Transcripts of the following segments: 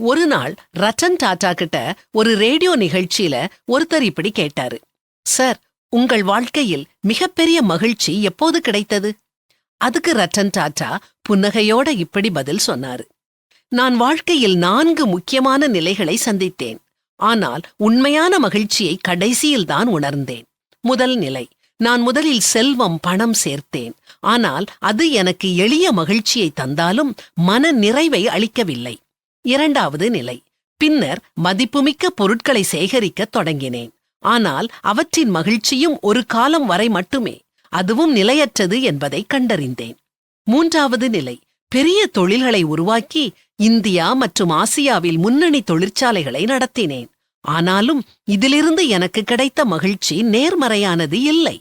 ஒரு நாள் ரத்தன் டாடா கிட்ட ஒரு ரேடியோ நிகழ்ச்சியில ஒருத்தர் இப்படி கேட்டாரு, சார், உங்கள் வாழ்க்கையில் மிகப்பெரிய மகிழ்ச்சி எப்போது கிடைத்தது? அதுக்கு ரத்தன் டாடா புன்னகையோட இப்படி பதில் சொன்னாரு, நான் வாழ்க்கையில் 4 முக்கியமான நிலைகளை சந்தித்தேன். ஆனால் உண்மையான மகிழ்ச்சியை கடைசியில்தான் உணர்ந்தேன். முதல் நிலை, நான் முதலில் செல்வம், பணம் சேர்த்தேன். ஆனால் அது எனக்கு எளிய மகிழ்ச்சியை தந்தாலும் மன நிறைவை அளிக்கவில்லை. இரண்டாவது நிலை, பின்னர் மதிப்புமிக்க பொருட்களை சேகரிக்கத் தொடங்கினேன். ஆனால் அவற்றின் மகிழ்ச்சியும் ஒரு காலம் வரை மட்டுமே, அதுவும் நிலையற்றது என்பதை கண்டறிந்தேன். மூன்றாவது நிலை, பெரிய தொழில்களை உருவாக்கி இந்தியா மற்றும் ஆசியாவில் முன்னணி தொழிற்சாலைகளை நடத்தினேன். ஆனாலும் இதிலிருந்து எனக்கு கிடைத்த மகிழ்ச்சி நேர்மறையானது இல்லை.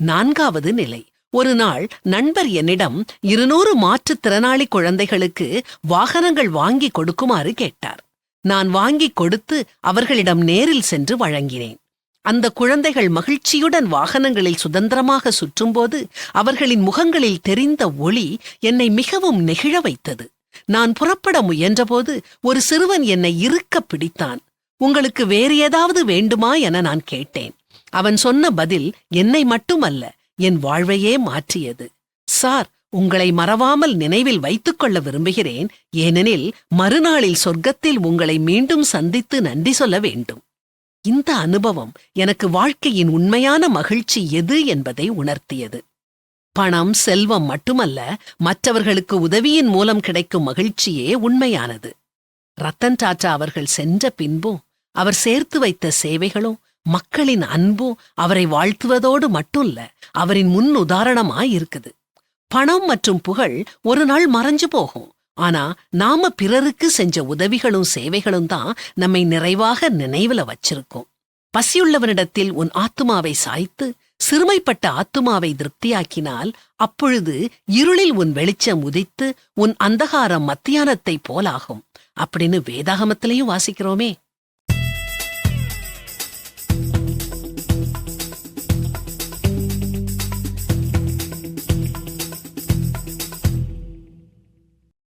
நான்காவது நிலை, ஒரு நாள் நண்பர் என்னிடம் 200 மாற்றுத்திறனாளி குழந்தைகளுக்கு வாகனங்கள் வாங்கி கொடுக்குமாறு கேட்டார். நான் வாங்கி கொடுத்து அவர்களிடம் நேரில் சென்று வழங்கினேன். அந்த குழந்தைகள் மகிழ்ச்சியுடன் வாகனங்களில் சுதந்திரமாக சுற்றும்போது அவர்களின் முகங்களில் தெரிந்த ஒளி என்னை மிகவும் நெகிழ வைத்தது. நான் புறப்பட முயன்றபோது ஒரு சிறுவன் என்னை இறுக்க பிடித்தான். உங்களுக்கு வேறு ஏதாவது வேண்டுமா என நான் கேட்டேன். அவன் சொன்ன பதில் என்னை மட்டுமல்ல, என் வாழ்வையே மாற்றியது. சார், உங்களை மறவாமல் நினைவில் வைத்துக்கொள்ள விரும்புகிறேன். ஏனெனில் மறுநாளில் சொர்க்கத்தில் உங்களை மீண்டும் சந்தித்து நன்றி சொல்ல வேண்டும். இந்த அனுபவம் எனக்கு வாழ்க்கையின் உண்மையான மகிழ்ச்சி எது என்பதை உணர்த்தியது. பணம், செல்வம் மட்டுமல்ல, மற்றவர்களுக்கு உதவியின் மூலம் கிடைக்கும் மகிழ்ச்சியே உண்மையானது. ரத்தன் டாடா அவர்கள் சென்ற பின்பும் அவர் சேர்த்து வைத்த சேவைகளும் மக்களின் அன்பும் அவரை வாழ்த்துவதோடு மட்டுமல்ல, அவரின் முன் உதாரணமாயிருக்குது. பணம் மற்றும் புகழ் ஒரு நாள் மறைஞ்சு போகும். ஆனா நாம பிறருக்கு செஞ்ச உதவிகளும் சேவைகளும் தான் நம்மை நிறைவாக நினைவுல வச்சிருக்கோம். பசியுள்ளவனிடத்தில் உன் ஆத்துமாவை சாய்த்து சிறுமைப்பட்ட ஆத்துமாவை திருப்தியாக்கினால் அப்பொழுது இருளில் உன் வெளிச்சம் உதித்து உன் அந்தகாரம் மத்தியானத்தை போலாகும் அப்படின்னு வேதாகமத்திலையும் வாசிக்கிறோமே.